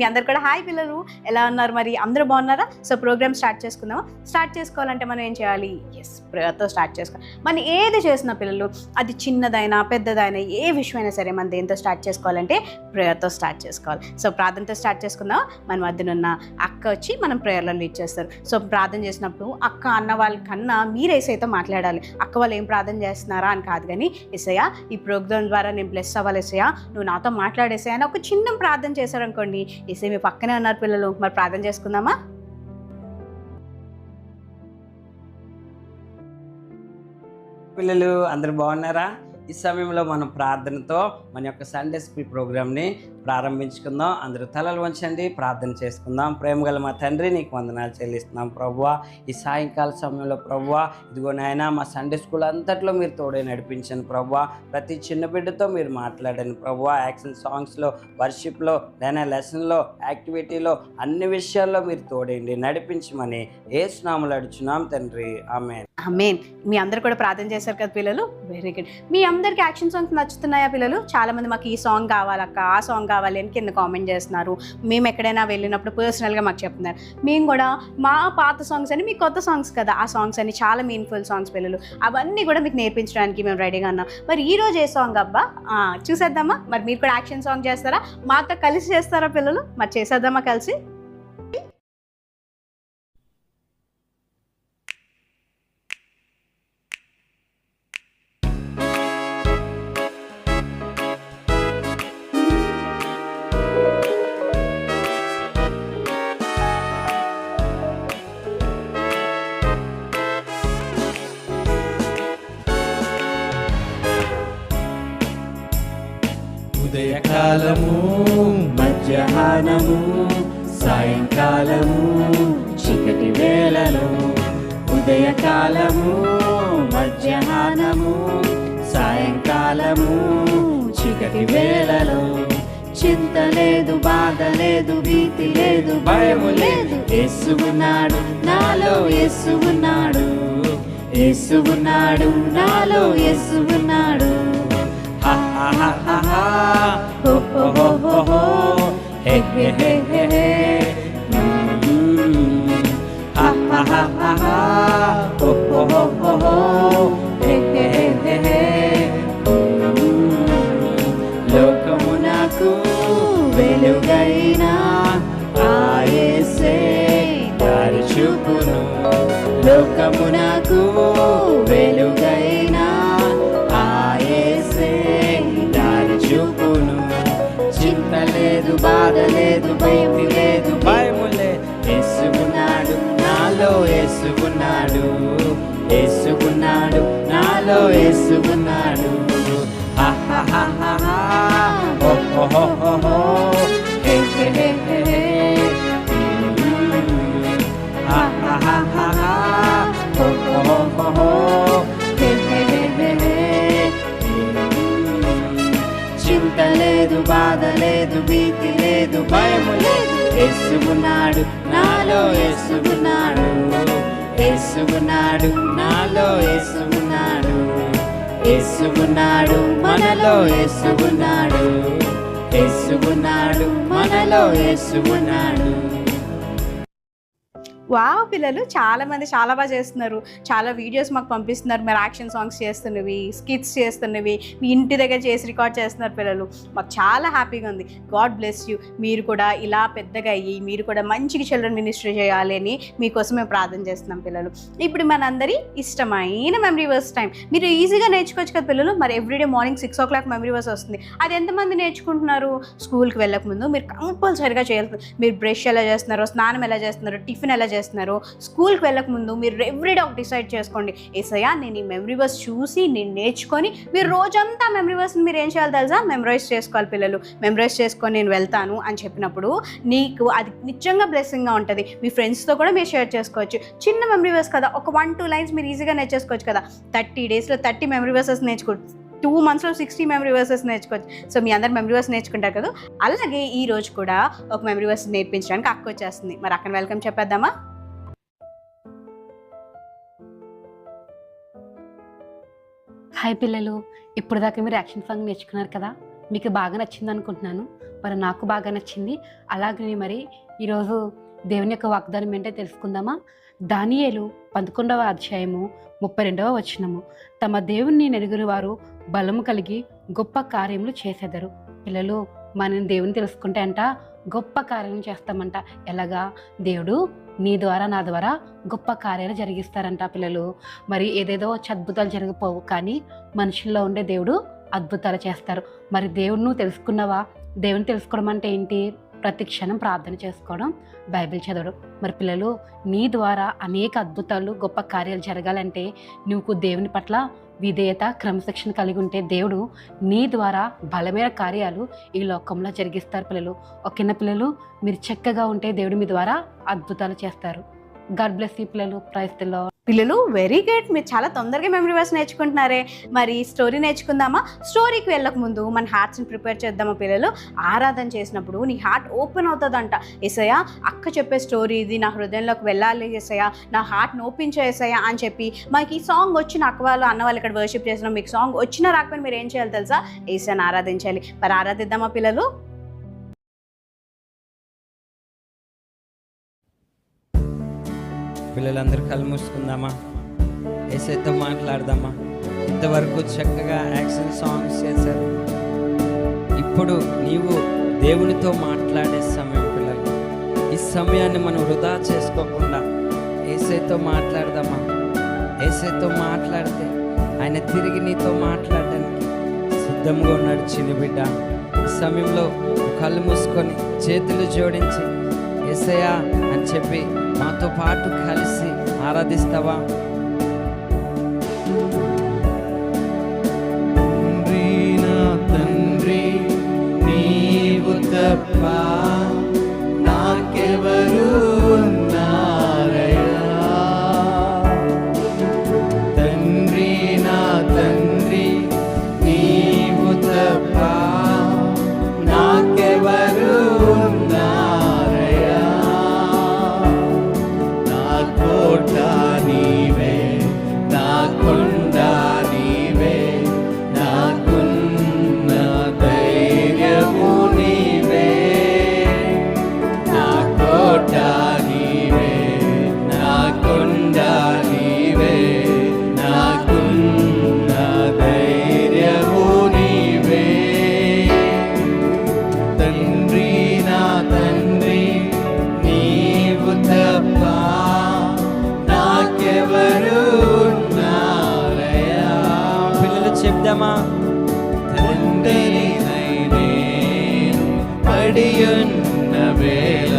మీ అందరు కూడా హాయ్ పిల్లలు, ఎలా ఉన్నారు? మరి అందరూ బాగున్నారా? సో ప్రోగ్రామ్ స్టార్ట్ చేసుకుందామా? స్టార్ట్ చేసుకోవాలంటే మనం ఏం చేయాలి? ప్రేయర్తో స్టార్ట్ చేసుకోవాలి. మనం ఏది చేసిన పిల్లలు, అది చిన్నదైనా పెద్దదైనా ఏ విషయమైనా సరే మనం దేంతో స్టార్ట్ చేసుకోవాలంటే ప్రేయర్తో స్టార్ట్ చేసుకోవాలి. సో ప్రార్థనతో స్టార్ట్ చేసుకుందాం. మన మధ్యనున్న అక్క వచ్చి మనం ప్రేయర్లో లీడ్ చేస్తారు. సో ప్రార్థన చేసినప్పుడు అక్క అన్న వాళ్ళకన్నా మీరు ఏసైతో మాట్లాడాలి. అక్క వాళ్ళు ఏం ప్రార్థన చేస్తున్నారా అని కాదు, కానీ ఏసయ్య ఈ ప్రోగ్రామ్ ద్వారా నేను బ్లెస్ అవ్వాలి ఏసయ్య, నువ్వు నాతో మాట్లాడేసా అని ఒక చిన్న ప్రార్థన చేశారనుకోండి, ఏసై మీ పక్కనే ఉన్నారు పిల్లలు. మరి ప్రార్థన చేసుకుందామా? పిల్లలు అందరు బాగున్నారా? ఈ సమయంలో మనం ప్రార్థనతో మన యొక్క సండే స్కూల్ ప్రోగ్రామ్ని ప్రారంభించుకుందాం. అందరూ తలలు వంచండి, ప్రార్థన చేసుకుందాం. ప్రేమగల మా తండ్రి, నీకు వందనాలు చెల్లిస్తున్నాం ప్రభువా. ఈ సాయంకాల సమయంలో ప్రభువా, ఇదిగో నాయన మా సండే స్కూల్ అంతట్లో మీరు తోడే నడిపించండి ప్రభువా. ప్రతి చిన్న బిడ్డతో మీరు మాట్లాడండి ప్రభువా. యాక్షన్ సాంగ్స్లో, వర్షిప్లో, లేదా లెసన్లో, యాక్టివిటీలో, అన్ని విషయాల్లో మీరు తోడేయండి, నడిపించమని యేసు నామములో అడుగుచున్నాం తండ్రి, ఆమేన్. ఆమేన్. మీ అందరు కూడా ప్రార్థన చేశారు కదా పిల్లలు, వెరీ గుడ్. మీ అందరికి యాక్షన్ సాంగ్స్ నచ్చుతున్నాయా పిల్లలు? చాలామంది మాకు ఈ సాంగ్ కావాలక్క, ఆ సాంగ్ కావాలి అని కింద కామెంట్ చేస్తున్నారు. మేము ఎక్కడైనా వెళ్ళినప్పుడు పర్సనల్గా మాకు చెప్తున్నారు. మేము కూడా మా పాత సాంగ్స్ అని, మీ కొత్త సాంగ్స్ కదా ఆ సాంగ్స్ అని, చాలా మీనింగ్ఫుల్ సాంగ్స్ పిల్లలు, అవన్నీ కూడా మీకు నేర్పించడానికి మేము రెడీగా ఉన్నాం. మరి ఈ రోజు ఏ సాంగ్ అబ్బా చూసేద్దామా? మరి మీరు కూడా యాక్షన్ సాంగ్ చేస్తారా? మాతో కలిసి చేస్తారా పిల్లలు? మరి చేసేద్దామా కలిసి? ఉదయకాలము, మధ్యాహ్నము, సాయంకాలము, చీకటి వేళలో. ఉదయకాలము, మధ్యాహ్నము, సాయంకాలము, చీకటి వేళలో. చింత లేదు, బాధ లేదు, భీతి లేదు, భయము లేదు. యేసు ఉన్నాడు నాలో, యేసు ఉన్నాడు, యేసు ఉన్నాడు నాలో, యేసు ఉన్నాడు. Ha ha ha ha ha, ho ho ho ho ho, he he he he he. Ha ha ha ha ha, ho ho ho ho ho, he he he he he. లోకమునకు వెలుగైన ఆ యేసే దారి చూపును. లోకమునకు వెలుగైన ఆ యేసే దారి చూపును. చింత లేదు, బాధ లేదు, భీతి లేదు, భయము లేదు. యేసు ఉన్నాడు నాలో, యేసు ఉన్నాడు, యేసు ఉన్నాడు నాలో, యేసు ఉన్నాడు. హా హా హా హా హా, హో హో హో హో హో, హే హే హే హే హే. హా హా హా హా హా, హో హో హో హో హో, హే హే హే హే హే. చింత లేదు, బాధ లేదు, భీతి లేదు, భయము లేదు. యేసు ఉన్నాడు నాలో, యేసు ఉన్నాడు, యేసు ఉన్నాడు నాలో, యేసు ఉన్నాడు, యేసు ఉన్నాడు మనలో, యేసు ఉన్నాడు, యేసు ఉన్నాడు మనలో, యేసు ఉన్నాడు. వావ్ పిల్లలు, చాలా మంది చాలా బాగా చేస్తున్నారు. చాలా వీడియోస్ మాకు పంపిస్తున్నారు. మీరు యాక్షన్ సాంగ్స్ చేస్తున్నవి, స్కిట్స్ చేస్తున్నవి, మీ ఇంటి దగ్గర చేసి రికార్డ్ చేస్తున్నారు పిల్లలు. మాకు చాలా హ్యాపీగా ఉంది. God bless you. మీరు కూడా ఇలా పెద్దగా అయ్యి మీరు కూడా మంచిగా చిల్డ్రన్ మినిస్ట్రీ చేయాలి అని మీకోసం మేము ప్రార్థన చేస్తున్నాం పిల్లలు. ఇప్పుడు మనందరి ఇష్టమైన మెమరీ వర్స్ టైం. మీరు ఈజీగా నేర్చుకోవచ్చు కదా పిల్లలు. మరి everyday morning 6 o'clock memory verse వస్తుంది. అది ఎంతమంది నేర్చుకుంటున్నారు? స్కూల్కి వెళ్ళకముందు మీరు కంపల్సరీగా చేయాలి. మీరు బ్రష్ ఎలా చేస్తున్నారో, స్నానం ఎలా చేస్తున్నారో, టిఫిన్ ఎలా చేస్తున్నారు, స్కూల్కి వెళ్ళకముందు మీరు ఎవ్రీడే ఒక డిసైడ్ చేసుకోండి, ఏసయ్యా నేను ఈ మెమరీ వర్స్ చూసి నేను నేర్చుకొని, మీరు రోజంతా మెమరీ వర్స్ని మీరు ఏం చేయాలి తెలుసా? మెమరైజ్ చేసుకోవాలి పిల్లలు. మెమరైజ్ చేసుకొని నేను వెళ్తాను అని చెప్పినప్పుడు నీకు అది నిజంగా బ్లెస్సింగ్గా ఉంటుంది. మీ ఫ్రెండ్స్తో కూడా మీరు షేర్ చేసుకోవచ్చు. చిన్న మెమరీ వర్స్ కదా, ఒక 1-2 lines మీరు ఈజీగా నేర్చేసుకోవచ్చు కదా. 30 daysలో 30 మెమరీ వర్సెస్ నేర్చుకోవచ్చు. 2 monthsలో 60 మెమరీ వర్సెస్ నేర్చుకోవచ్చు. సో మీ అందరు మెమరీ వర్స్ నేర్చుకుంటారు కదా. అలాగే ఈ రోజు కూడా ఒక మెమరీ వర్స్ నేర్పించడానికి అక్క వచ్చేస్తుంది. మరి అక్కడ వెల్కమ్ చెప్పేద్దామా? హాయ్ పిల్లలు, ఇప్పుడు దాకా మీరు యాక్షన్ సాంగ్ నేర్చుకున్నారు కదా. మీకు బాగా నచ్చింది అనుకుంటున్నాను. మరి నాకు బాగా నచ్చింది. అలాగనే మరి ఈరోజు దేవుని యొక్క వాగ్దానం ఏంటో తెలుసుకుందామా? దానియేలు 11వ అధ్యాయము 32వ వచనము. తమ దేవుణ్ణి నెరుగురు వారు బలము కలిగి గొప్ప కార్యములు చేసేదరు. పిల్లలు, మనం దేవుని తెలుసుకుంటే అంట గొప్ప కార్యం చేస్తామంట. ఎలాగా? దేవుడు నీ ద్వారా నా ద్వారా గొప్ప కార్యాలు జరిగిస్తారంట పిల్లలు. మరి ఏదేదో అద్భుతాలు జరిగిపోవు, కానీ మనుషుల్లో ఉండే దేవుడు అద్భుతాలు చేస్తారు. మరి దేవుడు తెలుసుకున్నావా? దేవుని తెలుసుకోవడం అంటే ఏంటి? ప్రతి క్షణం ప్రార్థన చేసుకోవడం, బైబిల్ చదవడం. మరి పిల్లలు, నీ ద్వారా అనేక అద్భుతాలు గొప్ప కార్యాలు జరగాలంటే నువ్వు దేవుని పట్ల విధేయత, క్రమశిక్షణ కలిగి ఉంటే దేవుడు నీ ద్వారా బలమైన కార్యాలు ఈ లోకంలో జరిగిస్తారు పిల్లలు. ఓకేనా పిల్లలు? మీరు చక్కగా ఉంటే దేవుడు మీ ద్వారా అద్భుతాలు చేస్తారు. గాడ్ బ్లెస్ యూ పిల్లలు. Praise the Lord. పిల్లలు వెరీ గుడ్, మీరు చాలా తొందరగా మెమరీ వర్స్ నేర్చుకుంటున్నారే. మరి స్టోరీ నేర్చుకుందామా? స్టోరీకి వెళ్ళక ముందు మన హార్ట్స్ని ప్రిపేర్ చేద్దామా పిల్లలు? ఆరాధన చేసినప్పుడు నీ హార్ట్ ఓపెన్ అవుతుందంట. యేసయ్య, అక్క చెప్పే స్టోరీ ఇది నా హృదయంలోకి వెళ్ళాలి యేసయ్య, నా హార్ట్ని ఓపెన్ చేసేయ్యా అని చెప్పి మాకు ఈ సాంగ్ వచ్చిన అక్క వాళ్ళు అన్న వాళ్ళు ఇక్కడ వర్షిప్ చేసినా మీకు సాంగ్ వచ్చినా రాకపోయినా మీరు ఏం చేయాలి తెలుసా? యేసయ్యని ఆరాధించాలి. మరి ఆరాధిద్దామా పిల్లలు? పిల్లలందరూ కళ్ళు మూసుకుందామా? యేసయ్యతో మాట్లాడదామా? ఇంతవరకు చక్కగా యాక్షన్ సాంగ్స్ చేశారు. ఇప్పుడు నీవు దేవునితో మాట్లాడే సమయం పిల్లలు. ఈ సమయాన్ని మనం వృధా చేసుకోకుండా యేసయ్యతో మాట్లాడదామా? యేసయ్యతో మాట్లాడితే ఆయన తిరిగి నీతో మాట్లాడడానికి సిద్ధంగా ఉన్నాడు చిన్న బిడ్డ. ఈ సమయంలో కళ్ళు మూసుకొని చేతులు జోడించి యేసయ్య అని చెప్పి మాతో పాటు కలిసి ఆరాధిస్తావా? తండ్రి, నా తండ్రి, నీవు తప్ప నాకెవరు ఉన్నారయ్యా? తండ్రి, నా తండ్రి, నీవు తప్ప నాకెవరు ఉన్నారయ్యా? నా కోట నీవే, నా కొండ నీవే, నాకున్న ధైర్యము నీవే. నా కోట నీవే, నా కొండ నీవే, నాకున్న ధైర్యము నీవే. తండ్రి, నా తండ్రి, నీవు తప్ప నాకెవరు ఉన్నారయ్యా? పిల్లలు చెప్దామా? తండ్రినై నేను పడియున్న వేళ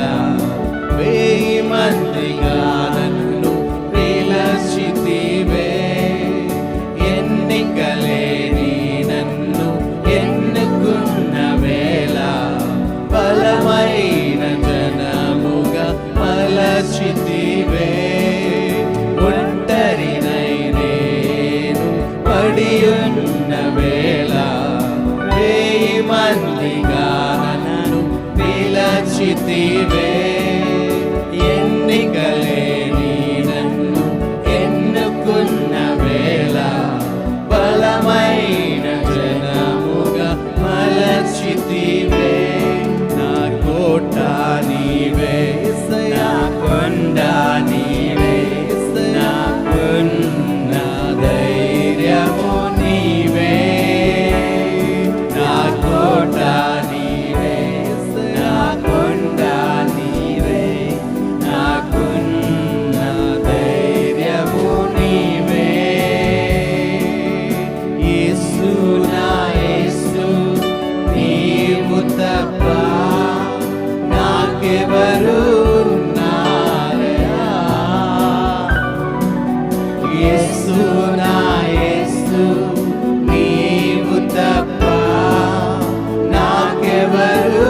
వేయి మందిగా నన్ను పిలచితివే. ఎన్నికలేని నన్ను ఎన్నుకున్న వేళ బలమైన జనముగా మలచితివే. ఒంటరినై నేను పడియున్న వేళ వేయి మందిగా నన్ను పిలచితివే. ఎన్నికలేని నన్ను ఎన్నుకున్న వేళ బలమైన జనముగా మలచితివే. నా కోట నీవే, నా కొండ నీవే, నాకున్న ధైర్యము నీవే. నా కోట నీవే, నా కొండ నీవే, నాకున్న ధైర్యము నీవే. యేసు, నా యేసు, నీవు తప్ప నాకెవరు ఉన్నారయ్యా? యేసు, నా యేసు, నీవు తప్ప నాకెవరు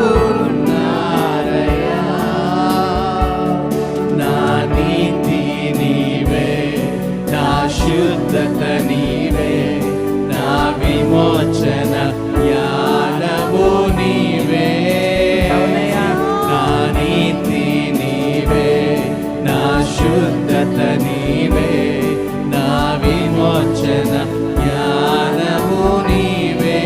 ఉన్నారయ్యా? నా నీతి నీవే, నా శుద్ధత నీవే, నా విమోచన జ్ఞానము నీవే. నా నీతి నీవే, నా శుద్ధత నీవే, నా విమోచన జ్ఞానము నీవే.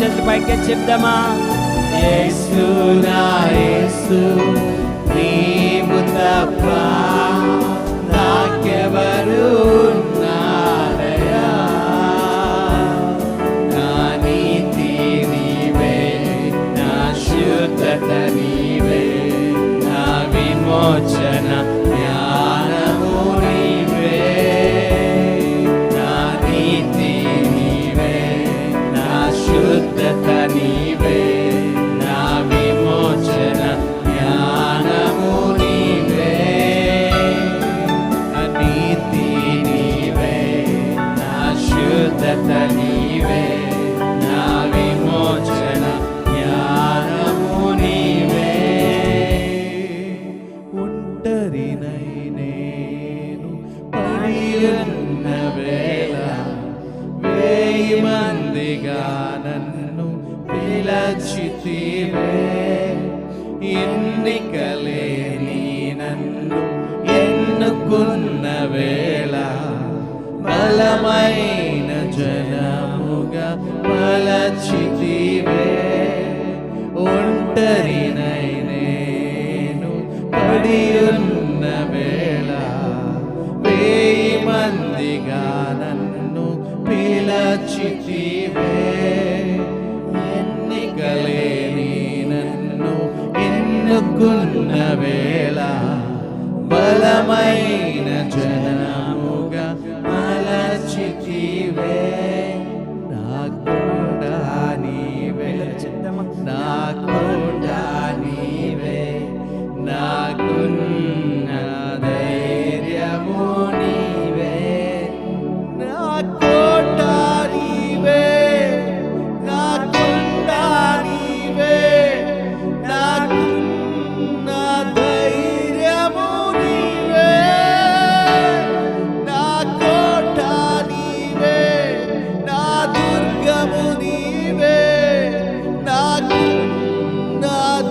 చేతులు పైకి చెప్దామా? యేసు నా యేసు నీవు తప్ప నాకెవరు ఉన్నారయ్యా, నా నీతి నీవే, నా శుద్ధత నీవే, నా విమోచన జ్ఞానము నీవే, నా నీతి నీవే, నా శుద్ధత నీవే, నా విమోచన జ్ఞానము నీవే, నా నీతి నీవే, నా శుద్ధత నీవే, నా విమోచన జ్ఞానము నీవే. ఒంటరినై నేను పడియున్న వేళ వేయి మందిగా నన్ను పిలచితివే, ఎన్నికలేని నన్ను ఎన్నుకున్న వేళ బలమైన జనముగా మలచితివే. ఒంటరినై నేను పడియున్న వేళ వేయి మందిగా నన్ను పిలచితివే, ఎన్నికలేని నన్ను ఎన్నుకున్న వేళ బలమైన జనముగా మలచితివే. నా కొండ నీవే, నా కొండ నీవే, నాకున్న ధైర్యము నీవే, నా కోట నీవే, నా కొండ నీవే, నాకున్న ధైర్యము నీవే, నా కోట నీవే, నా దుర్గము నీవే, నాకున్న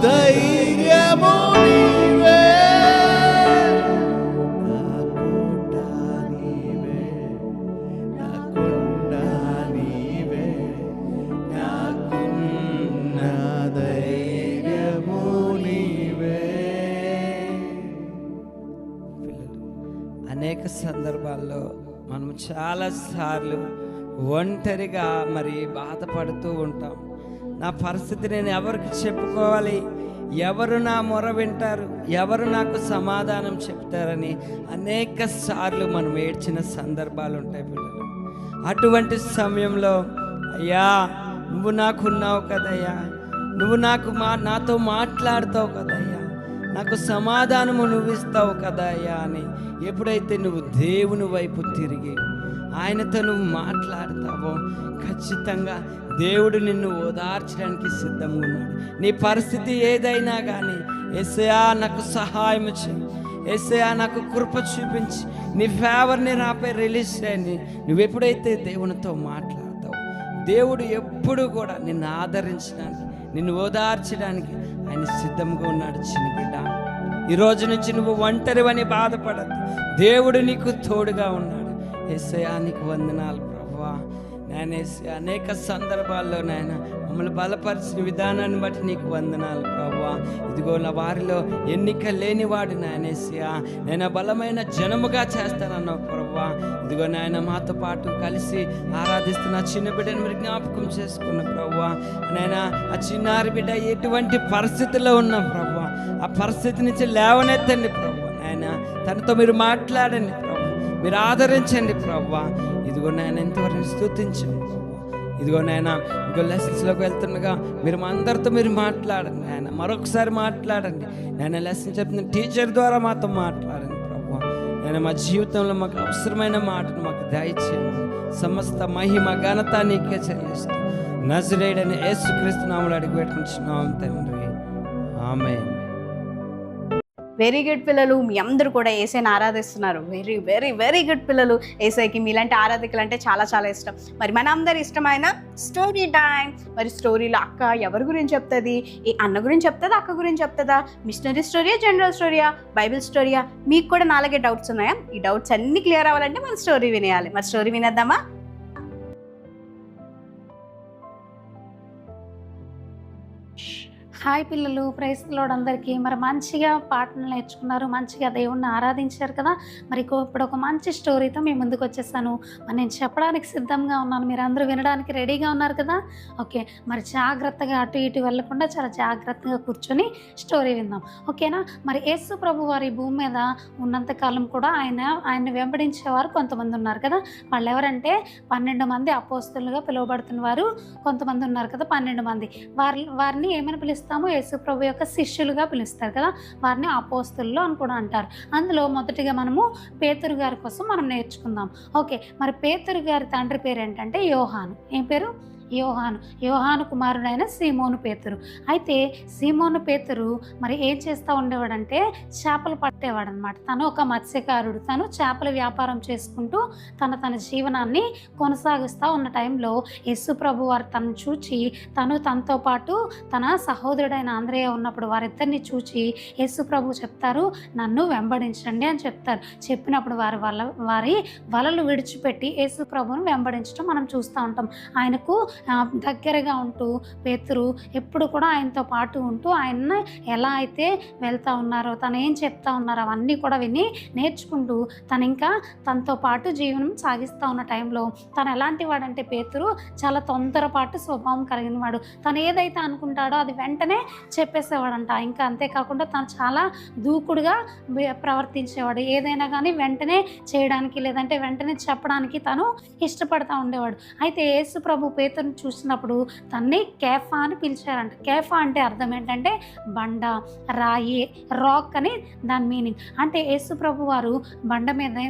ధైర్యము నీవే, నా కోట నీవే, నా కొండ నీవే, నాకున్న ధైర్యము నీవే. అనేక సందర్భాల్లో మనం చాలాసార్లు ఒంటరిగా మరి బాధపడుతూ ఉంటాం. నా పరిస్థితి నేను ఎవరికి చెప్పుకోవాలి, ఎవరు నా మొర వింటారు, ఎవరు నాకు సమాధానం చెప్తారని అనేక సార్లు మనం ఏడ్చిన సందర్భాలు ఉంటాయి పిల్లలు. అటువంటి సమయంలో అయ్యా నువ్వు నాకున్నావు కదయ్యా, నువ్వు నాతో మాట్లాడుతావు కదయ్యా, నాకు సమాధానము నువ్వు ఇస్తావు కదయ్యా అని ఎప్పుడైతే నువ్వు దేవుని వైపు తిరిగి ఆయనతో నువ్వు మాట్లాడతావో ఖచ్చితంగా దేవుడు నిన్ను ఓదార్చడానికి సిద్ధంగా ఉన్నాడు. నీ పరిస్థితి ఏదైనా కానీ యేసయ్యా నాకు సహాయం చేయి, యేసయ్యా నాకు కృప చూపించి నీ ఫేవర్ని నాపై రిలీజ్ చేయండి. నువ్వు ఎప్పుడైతే దేవునితో మాట్లాడతావు దేవుడు ఎప్పుడు కూడా నిన్ను ఆదరించడానికి, నిన్ను ఓదార్చడానికి ఆయన సిద్ధంగా ఉన్నాడు. చిన్న బిడ్డ, ఈ రోజు నుంచి నువ్వు ఒంటరివని బాధపడద్దు, దేవుడు నీకు తోడుగా ఉన్నాడు. యేసయ్యా నీకు వందనాలు ప్రభువా. నేను అనేక సందర్భాల్లో నాయన మమ్మల్ని బలపరిచిన విధానాన్ని బట్టి నీకు వందనాలు ప్రభువా. ఇదిగో నా వారిలో ఎన్నిక లేనివాడు నాయనేసయ్యా, నేను బలమైన జనముగా చేస్తానన్నావు ప్రభువా. ఇదిగో నాయన మాతో పాటు కలిసి ఆరాధిస్తున్న చిన్న బిడ్డను మీరు జ్ఞాపకం చేసుకున్న ప్రభువా. నాయన ఆ చిన్నారి బిడ్డ ఎటువంటి పరిస్థితిలో ఉన్న ప్రభువా, ఆ పరిస్థితి నుంచి లేవనెత్తండి ప్రభువా. నాయన తనతో మీరు మాట్లాడండి ప్రభు, మీరు ఆదరించండి ప్రభువా. ఇదిగో నాయన ఎంతవరకు స్తుతించండి ప్రభువా. ఇదిగో నాయన ఇంకో లెసన్స్లోకి వెళ్తుండగా మీరు మా అందరితో మీరు మాట్లాడండి నాయన, మరొకసారి మాట్లాడండి నాయన. లెసన్ చెప్తున్న టీచర్ ద్వారా మాతో మాట్లాడండి ప్రభువా. నేను మా జీవితంలో మాకు అవసరమైన మాటను మాకు దయచేయండి. సమస్త మహిమ ఘనత నీకే చెల్లిస్తూ నజరేయుడైన యేసుక్రీస్తు నామములో అడిగి పెట్టుకుంటున్నాం తండ్రి, ఆమేన్. వెరీ గుడ్ పిల్లలు, మీ అందరూ కూడా ఏసైని ఆరాధిస్తున్నారు. వెరీ వెరీ వెరీ గుడ్ పిల్లలు. ఏసైకి మీలాంటి ఆరాధికులు అంటే చాలా చాలా ఇష్టం. మరి మన అందరి ఇష్టమైన స్టోరీ టైం. మరి స్టోరీలో అక్క ఎవరి గురించి చెప్తుంది, ఈ అన్న గురించి చెప్తుందా, అక్క గురించి చెప్తుందా, మిషనరీ స్టోరీయా, జనరల్ స్టోరీయా, బైబిల్ స్టోరీయా? మీకు కూడా నాలుగే డౌట్స్ ఉన్నాయా? ఈ డౌట్స్ అన్నీ క్లియర్ అవ్వాలంటే మన స్టోరీ వినేయాలి. మరి స్టోరీ వినేద్దామా? హాయ్ పిల్లలు, ప్రైజ్ ది లార్డ్ అందరికీ. మరి మంచిగా పాటలు నేర్చుకున్నారు, మంచిగా దేవుణ్ణి ఆరాధించారు కదా. మరి ఇప్పుడు ఒక మంచి స్టోరీతో మీ ముందుకు వచ్చేసాను. మరి నేను చెప్పడానికి సిద్ధంగా ఉన్నాను, మీరు అందరూ వినడానికి రెడీగా ఉన్నారు కదా. ఓకే, మరి జాగ్రత్తగా అటు ఇటు వెళ్ళకుండా చాలా జాగ్రత్తగా కూర్చొని స్టోరీ విందాం, ఓకేనా. మరి యేసు ప్రభు వారి భూమి మీద ఉన్నంతకాలం కూడా ఆయన్ని వెంబడించేవారు కొంతమంది ఉన్నారు కదా. వాళ్ళు ఎవరంటే 12 మంది అపోస్తలుగా పిలువబడుతున్న వారు కొంతమంది ఉన్నారు కదా, 12 మంది. వారిని ఏమని పిలుస్తాము? యేసు ప్రభు యొక్క శిష్యులుగా పిలుస్తారు కదా, వారిని అపోస్తలులు అని కూడా అంటారు. అందులో మొదటిగా మనము పేతురు గారి కోసం మనం నేర్చుకుందాం. ఓకే, మరి పేతురు గారి తండ్రి పేరు ఏంటంటే యోహాను. ఏం పేరు? యోహాను కుమారుడైన సీమోను పేతురు. అయితే సీమోను పేతురు మరి ఏం చేస్తూ ఉండేవాడంటే చేపలు పట్టేవాడు అనమాట. తను ఒక మత్స్యకారుడు. తను చేపల వ్యాపారం చేసుకుంటూ తన జీవనాన్ని కొనసాగిస్తూ ఉన్న టైంలో యేసు ప్రభు వారు తనను చూచి తనతో పాటు తన సహోదరుడైన ఆంద్రేయ ఉన్నప్పుడు వారిద్దరిని చూచి యేసు ప్రభు చెప్తారు, నన్ను వెంబడించండి అని చెప్తారు. చెప్పినప్పుడు వారి వలలు విడిచిపెట్టి యేసు ప్రభువును వెంబడించడం మనం చూస్తూ ఉంటాం. ఆయనకు దగ్గరగా ఉంటూ పేతురు ఎప్పుడు కూడా ఆయనతో పాటు ఉంటూ ఆయన్ని ఎలా అయితే వెళ్తూ ఉన్నారో, తను ఏం చెప్తా ఉన్నారో అవన్నీ కూడా విని నేర్చుకుంటూ తనతో పాటు జీవనం సాగిస్తూ ఉన్న టైంలో తను ఎలాంటి వాడంటే పేతురు చాలా తొందరపాటు స్వభావం కలిగిన వాడు. తను ఏదైతే అనుకుంటాడో అది వెంటనే చెప్పేసేవాడంట. ఇంకా అంతేకాకుండా తను చాలా దూకుడుగా ప్రవర్తించేవాడు. ఏదైనా కానీ వెంటనే చేయడానికి లేదంటే వెంటనే చెప్పడానికి తను ఇష్టపడతా ఉండేవాడు. అయితే యేసు ప్రభు పేతురుని చూసినప్పుడు తన్ని కేఫా అని పిలిచారంట. కేఫా అంటే అర్థం ఏంటంటే బండ, రాయి, రాక్ అని దాని మీనింగ్. అంటే యేసు ప్రభు వారు బండ మీద,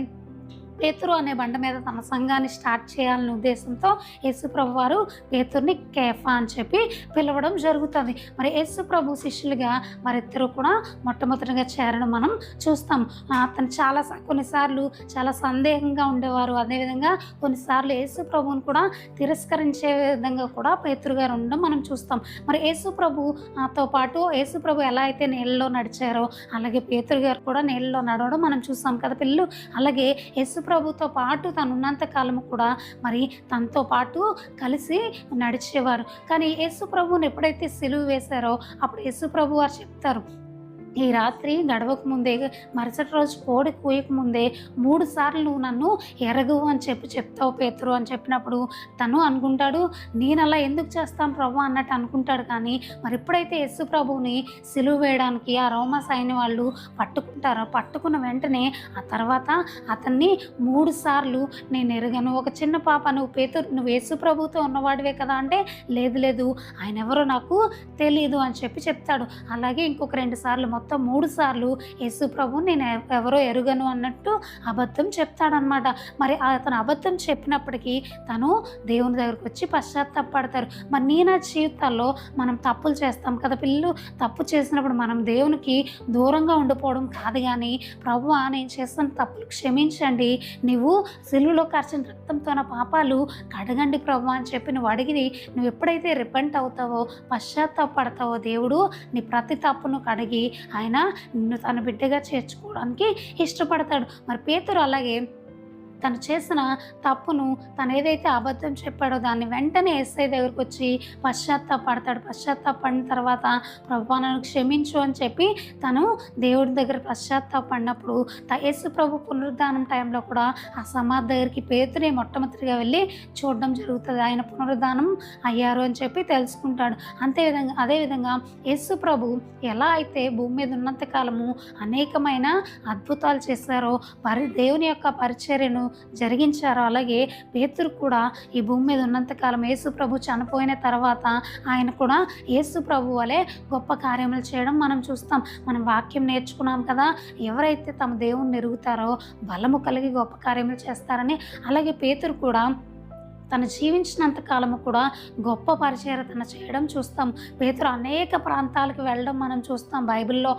పేతురు అనే బండ మీద తన సంఘాన్ని స్టార్ట్ చేయాలనే ఉద్దేశంతో యేసు ప్రభు వారు పేతుర్ని కేఫా అని చెప్పి పిలవడం జరుగుతుంది. మరి యేసు ప్రభు శిష్యులుగా మరిద్దరు కూడా మొట్టమొదటిగా చేరడం మనం చూస్తాం. అతను కొన్నిసార్లు చాలా సందేహంగా ఉండేవారు. అదేవిధంగా కొన్నిసార్లు యేసు ప్రభువుని కూడా తిరస్కరించే విధంగా కూడా పేతురు గారు ఉండడం మనం చూస్తాం. మరి యేసు ప్రభుతో పాటు యేసు ప్రభు ఎలా అయితే నీళ్ళలో నడిచారో అలాగే పేతురు గారు కూడా నీళ్ళలో నడవడం మనం చూస్తాం కదా పిల్లలు. అలాగే యేసు ప్రభుతో పాటు తను ఉన్నంత కాలము కూడా మరి తనతో పాటు కలిసి నడిచేవారు. కానీ యేసు ప్రభువుని ఎప్పుడైతే సిలువ వేశారో అప్పుడు యేసు ప్రభు వారు చెప్తారు, ఈ రాత్రి గడవక ముందే, మరుసటి రోజు కోడి కూయక ముందే 3 సార్లు నువ్వు నన్ను ఎరగవు అని చెప్తావు పేతురు అని చెప్పినప్పుడు తను అనుకుంటాడు, నేను అలా ఎందుకు చేస్తాను ప్రభు అన్నట్టు అనుకుంటాడు. కానీ మరి ఎప్పుడైతే యేసు ప్రభువుని సిలువ వేయడానికి ఆ రోమా సైన్య వాళ్ళు పట్టుకుంటారో, పట్టుకున్న వెంటనే ఆ తర్వాత అతన్ని 3 సార్లు నేను ఎరగను. ఒక చిన్న పాప, నువ్వు యేసు ప్రభువుతో ఉన్నవాడివే కదా అంటే లేదు ఆయన ఎవరో నాకు తెలియదు అని చెప్తాడు. అలాగే ఇంకొక 2 సార్లు, మొత్తం 3 సార్లు యేసు ప్రభు నేను ఎవరో ఎరుగను అన్నట్టు అబద్ధం చెప్తాడనమాట. మరి అతను అబద్ధం చెప్పినప్పటికీ తను దేవుని దగ్గరకు వచ్చి పశ్చాత్తాపడతారు. మరి నా జీవితాల్లో మనం తప్పులు చేస్తాం కదా పిల్లలు. తప్పు చేసినప్పుడు మనం దేవునికి దూరంగా ఉండిపోవడం కాదు, కానీ ప్రభువా నేను చేస్తున్న తప్పులు క్షమించండి, నువ్వు సిలువలో కార్చిన రక్తంతో నా పాపాలు కడగండి ప్రభు అని చెప్పి నువ్వు అడిగి నువ్వు ఎప్పుడైతే రిపెంట్ అవుతావో, పశ్చాత్తాపడతావో దేవుడు నీ ప్రతి తప్పును కడిగి ఆయన నిన్ను తన బిడ్డగా చేర్చుకోవడానికి ఇష్టపడతాడు. మరి పేతురు అలాగే తను చేసిన తప్పును, తను ఏదైతే అబద్ధం చెప్పాడో దాన్ని వెంటనే యేసయ్య దగ్గరకు వచ్చి పశ్చాత్తాపడతాడు. పశ్చాత్తాపడిన తర్వాత ప్రభువా నన్ను క్షమించు అని చెప్పి తను దేవుడి దగ్గర పశ్చాత్తాపడినప్పుడు యేసు ప్రభు పునరుద్ధానం టైంలో కూడా ఆ సమాధి దగ్గరికి పేతురే మొట్టమొదటిగా వెళ్ళి చూడడం జరుగుతుంది. ఆయన పునరుద్ధానం అయ్యారు అని చెప్పి తెలుసుకుంటాడు. అదేవిధంగా యేసు ప్రభు ఎలా అయితే భూమి మీద ఉన్నంతకాలము అనేకమైన అద్భుతాలు చేశారో, దేవుని యొక్క పరిచర్యను జరిగించారు, అలాగే పేతురు కూడా ఈ భూమి మీద ఉన్నంతకాలం యేసు ప్రభు చనిపోయిన తర్వాత ఆయన కూడా యేసు ప్రభు వలె గొప్ప కార్యములు చేయడం మనం చూస్తాం. మనం వాక్యం నేర్చుకున్నాం కదా, ఎవరైతే తమ దేవుణ్ణి ఎరుగుతారో బలము కలిగి గొప్ప కార్యములు చేస్తారని. అలాగే పేతురు కూడా తను జీవించినంత కాలము కూడా గొప్ప పరిచర్య తను చేయడం చూస్తాం. పేతురు అనేక ప్రాంతాలకు వెళ్ళడం మనం చూస్తాం. బైబిల్లో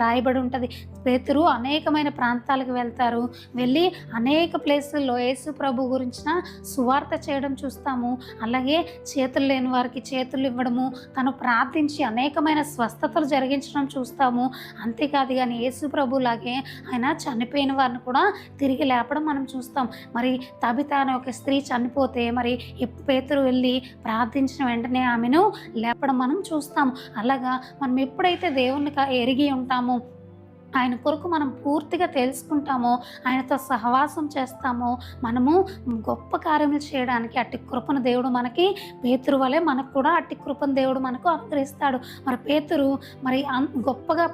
రాయబడి ఉంటుంది. పేతురు అనేకమైన ప్రాంతాలకు వెళ్తారు. వెళ్ళి అనేక ప్లేసుల్లో యేసు ప్రభు గురించిన సువార్త చేయడం చూస్తాము. అలాగే చేతులు లేని వారికి చేతులు ఇవ్వడము, తను ప్రార్థించి అనేకమైన స్వస్థతలు జరిగించడం చూస్తాము. అంతేకాదు కానీ యేసు ప్రభులాగే ఆయన చనిపోయిన వారిని కూడా తిరిగి లేపడం మనం చూస్తాం. మరి తబిత అనే ఒక స్త్రీ చనిపోతే మరి పేతురు వెళ్ళి ప్రార్థించిన వెంటనే ఆమెను లేపడం మనం చూస్తాము. అలాగా మనం ఎప్పుడైతే దేవుని ఎరిగి ఉంటామో, ఆయన కొరకు మనం పూర్తిగా తెలుసుకుంటామో, ఆయనతో సహవాసం చేస్తామో, మనము గొప్ప కార్యములు చేయడానికి అట్టి కృపను దేవుడు మనకి పేతురు వలె మనకు కూడా అట్టి కృపను దేవుడు మనకు అనుగ్రహిస్తాడు. మరి పేతురు మరి గొప్పగా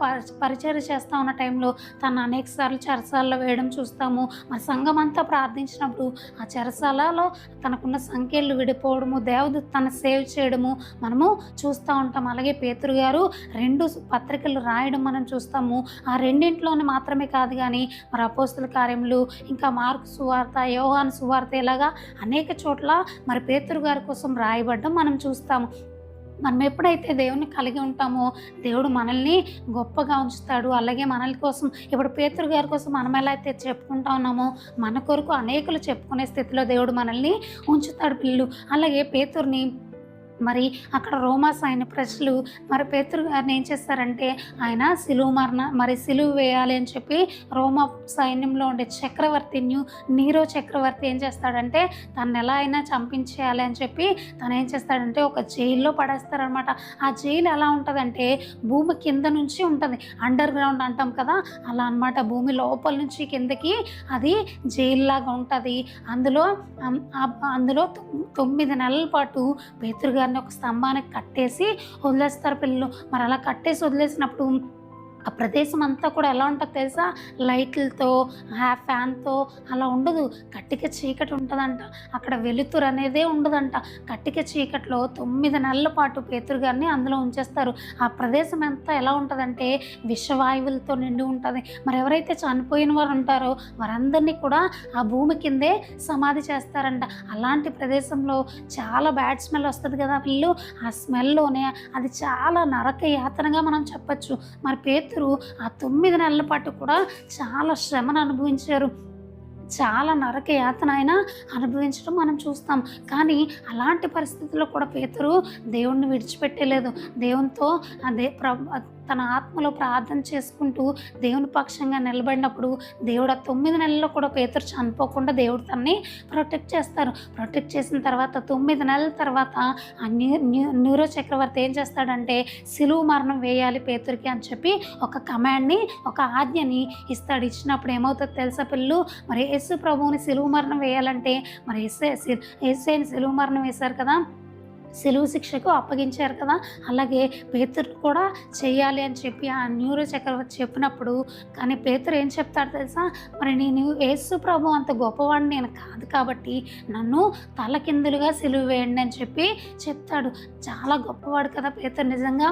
పరిచర్య చేస్తూ ఉన్న టైంలో తను అనేక సార్లు చెరసాలలో వేయడం చూస్తాము. మరి సంఘం అంతా ప్రార్థించినప్పుడు ఆ చెరసాలలో తనకున్న సంఖ్యలు విడిపోవడము, దేవుడు తన సేవ్ చేయడము మనము చూస్తూ ఉంటాం. అలాగే పేతురు గారు 2 పత్రికలు రాయడం మనం చూస్తాము. ఆ రెండింటిలోనే మాత్రమే కాదు కానీ మరి అపోస్తుల కార్యములు, ఇంకా మార్కు సువార్త, యోహాను సువార్త, ఇలాగా అనేక చోట్ల మరి పేతురు గారి కోసం రాయబడ్డం మనం చూస్తాము. మనం ఎప్పుడైతే దేవుని కలిగి ఉంటామో దేవుడు మనల్ని గొప్పగా ఉంచుతాడు. అలాగే మనల కోసం ఇప్పుడు పేతురు గారి కోసం మనం ఎలా అయితే చెప్పుకుంటా ఉన్నామో మన కొరకు అనేకులు చెప్పుకునే స్థితిలో దేవుడు మనల్ని ఉంచుతాడు పిల్లలు. అలాగే పేతురుని మరి అక్కడ రోమా సైన్య ప్రజలు మరి పేతురు గారిని ఏం చేస్తారంటే ఆయన సిలువ వేయాలి అని చెప్పి రోమా సైన్యంలో ఉండే చక్రవర్తి నీరో చక్రవర్తి ఏం చేస్తాడంటే తను ఎలా అయినా చంపించేయాలి అని చెప్పి తను ఏం చేస్తాడంటే ఒక జైల్లో పడేస్తారనమాట. ఆ జైలు ఎలా ఉంటుందంటే భూమి కింద నుంచి ఉంటుంది, అండర్ గ్రౌండ్ అంటాం కదా, అలా అనమాట. భూమి లోపల నుంచి కిందకి అది జైలు లాగా ఉంటుంది. అందులో 9 నెలల పాటు పేతురు గారిని ఒక స్తంభానికి కట్టేసి వదిలేస్తారు పిల్లలు. మరి అలా కట్టేసి వదిలేసినప్పుడు ఆ ప్రదేశం అంతా కూడా ఎలా ఉంటుంది తెలుసా, లైట్లతో ఫ్యాన్తో అలా ఉండదు. కట్టిక చీకటి ఉంటుందంట. అక్కడ వెలుతురు అనేదే ఉండదంట. కట్టిక చీకట్లో 9 నెలల పాటు పేతురు గారిని అందులో ఉంచేస్తారు. ఆ ప్రదేశం అంతా ఎలా ఉంటుందంటే విషవాయువులతో నిండి ఉంటుంది. మరి ఎవరైతే చనిపోయిన వారు ఉంటారో వారందరినీ కూడా ఆ భూమి కిందే సమాధి చేస్తారంట. అలాంటి ప్రదేశంలో చాలా బ్యాడ్ స్మెల్ వస్తుంది కదా వీళ్ళు. ఆ స్మెల్లోనే అది చాలా నరక యాతనగా మనం చెప్పచ్చు. మరి పేతురు ఆ 9 నెలల పాటు కూడా చాలా శ్రమను అనుభవించారు. చాలా నరక యాతన ఆయన అనుభవించడం మనం చూస్తాం. కానీ అలాంటి పరిస్థితుల్లో కూడా పేతురు దేవుణ్ణి విడిచిపెట్టలేదు. దేవునితో తన ఆత్మలో ప్రార్థన చేసుకుంటూ దేవుని పక్షంగా నిలబడినప్పుడు దేవుడు ఆ 9 నెలల్లో కూడా పేతురు చనిపోకుండా దేవుడు తనని ప్రొటెక్ట్ చేస్తారు. ప్రొటెక్ట్ చేసిన తర్వాత 9 నెలల తర్వాత ఆ నీరో చక్రవర్తి ఏం చేస్తాడంటే సిలువ మరణం వేయాలి పేతురికి అని చెప్పి ఒక కమాండ్ని, ఒక ఆజ్ఞని ఇస్తాడు. ఇచ్చినప్పుడు ఏమవుతుంది తెలుసా పిల్లలు, మరి యేసు ప్రభువుని సిలువ మరణం వేయాలంటే మరి యేసుని సిలువ మరణం వేశారు కదా, సిలువ శిక్షకు అప్పగించారు కదా, అలాగే పేతురు కూడా చెయ్యాలి అని చెప్పి ఆ నీరో చక్రవర్తి చెప్పినప్పుడు కానీ పేతురు ఏం చెప్తాడు తెలుసా, మరి నేను యేసు ప్రభు అంత గొప్పవాడిని నేను కాదు కాబట్టి నన్ను తలకిందులుగా సిలువ వేయండి అని చెప్పి చెప్తాడు. చాలా గొప్పవాడు కదా పేతురు నిజంగా.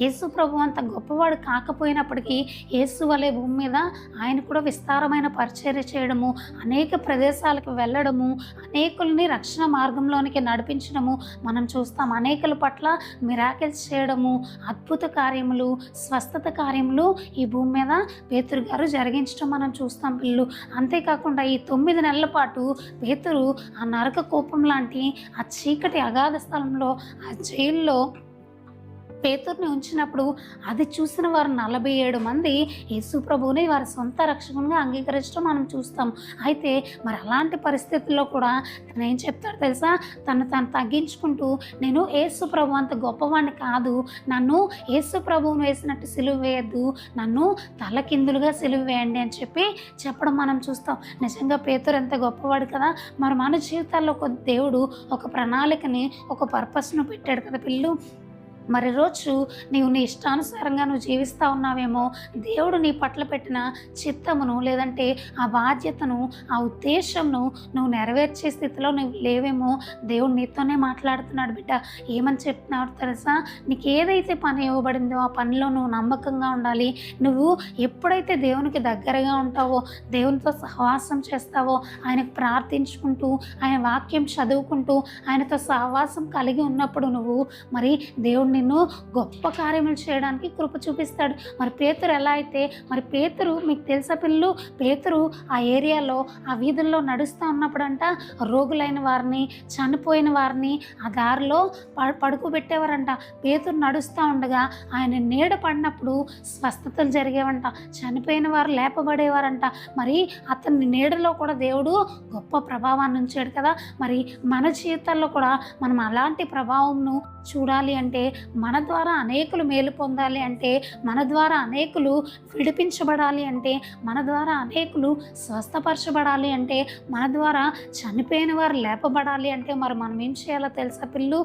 యేసు ప్రభు అంత గొప్పవాడు కాకపోయినప్పటికీ యేసు వలె భూమి మీద ఆయన కూడా విస్తారమైన పరిచర్య చేయడము, అనేక ప్రదేశాలకు వెళ్ళడము, అనేకుల్ని రక్షణ మార్గంలోనికి నడిపించడము మనం చూస్తాం. అనేకుల పట్ల మిరాకిల్స్ చేయడము, అద్భుత కార్యములు, స్వస్థత కార్యములు ఈ భూమి మీద పేతురు గారు జరిగించడం మనం చూస్తాం పిల్లలు. అంతేకాకుండా ఈ 9 నెలల పాటు పేతురు ఆ నరక కోపం లాంటి ఆ చీకటి అగాధ స్థలంలో ఆ జైల్లో పేతురుని ఉంచినప్పుడు అది చూసిన వారు 47 మంది యేసు ప్రభువుని వారి సొంత రక్షకునిగా అంగీకరించడం మనం చూస్తాం. అయితే మరి అలాంటి పరిస్థితుల్లో కూడా తను ఏం చెప్తాడు తెలుసా, తను తగ్గించుకుంటూ నేను యేసు ప్రభు అంత గొప్పవాడిని కాదు, నన్ను యేసు ప్రభువుని వేసినట్టు సిలువ వేయద్దు, నన్ను తలకిందులుగా సిలువ వేయండి అని చెప్పి చెప్పడం మనం చూస్తాం. నిజంగా పేతురు ఎంత గొప్పవాడు కదా. మరి మన జీవితాల్లో ఒక దేవుడు ఒక ప్రణాళికని, ఒక పర్పస్ను పెట్టాడు కదా పిల్లలు. మరి రోజు నీవు నీ ఇష్టానుసారంగా నువ్వు జీవిస్తూ ఉన్నావేమో, దేవుడు నీ పట్ల పెట్టిన చిత్తమును లేదంటే ఆ బాధ్యతను, ఆ ఉద్దేశంను నువ్వు నెరవేర్చే స్థితిలో నువ్వు లేవేమో. దేవుడు నీతోనే మాట్లాడుతున్నాడు బిడ్డ. ఏమని చెప్తున్నాడు తెలుసా, నీకు ఏదైతే పని ఇవ్వబడిందో ఆ పనిలో నువ్వు నమ్మకంగా ఉండాలి. నువ్వు ఎప్పుడైతే దేవునికి దగ్గరగా ఉంటావో, దేవునితో సహవాసం చేస్తావో, ఆయనకు ప్రార్థించుకుంటూ ఆయన వాక్యం చదువుకుంటూ ఆయనతో సహవాసం కలిగి ఉన్నప్పుడు నువ్వు మరి దేవుడిని నిన్ను గొప్ప కార్యములు చేయడానికి కృప చూపిస్తాడు. మరి పేతురు ఎలా అయితే, మరి పేతురు మీకు తెలుసా పిల్లలు, పేతురు ఆ ఏరియాలో ఆ వీధుల్లో నడుస్తూ ఉన్నప్పుడంట రోగులైన వారిని, చనిపోయిన వారిని ఆ దారిలో పడుకోబెట్టేవారంట. పేతురు నడుస్తూ ఉండగా ఆయన నీడ పడినప్పుడు స్వస్థతలు జరిగేవంట, చనిపోయిన వారు లేపబడేవారంట. మరి అతని నీడలో కూడా దేవుడు గొప్ప ప్రభావాన్ని ఉంచాడు కదా. మరి మన జీవితాల్లో కూడా మనం అలాంటి ప్రభావంను చూడాలి అంటే, మన ద్వారా అనేకులు మేలు పొందాలి అంటే, మన ద్వారా అనేకులు విడిపించబడాలి అంటే, మన ద్వారా అనేకులు స్వస్థపరచబడాలి అంటే, మన ద్వారా చనిపోయిన వారు లేపబడాలి అంటే మరి మనం ఏం చేయాలో తెలుసా పిల్లు?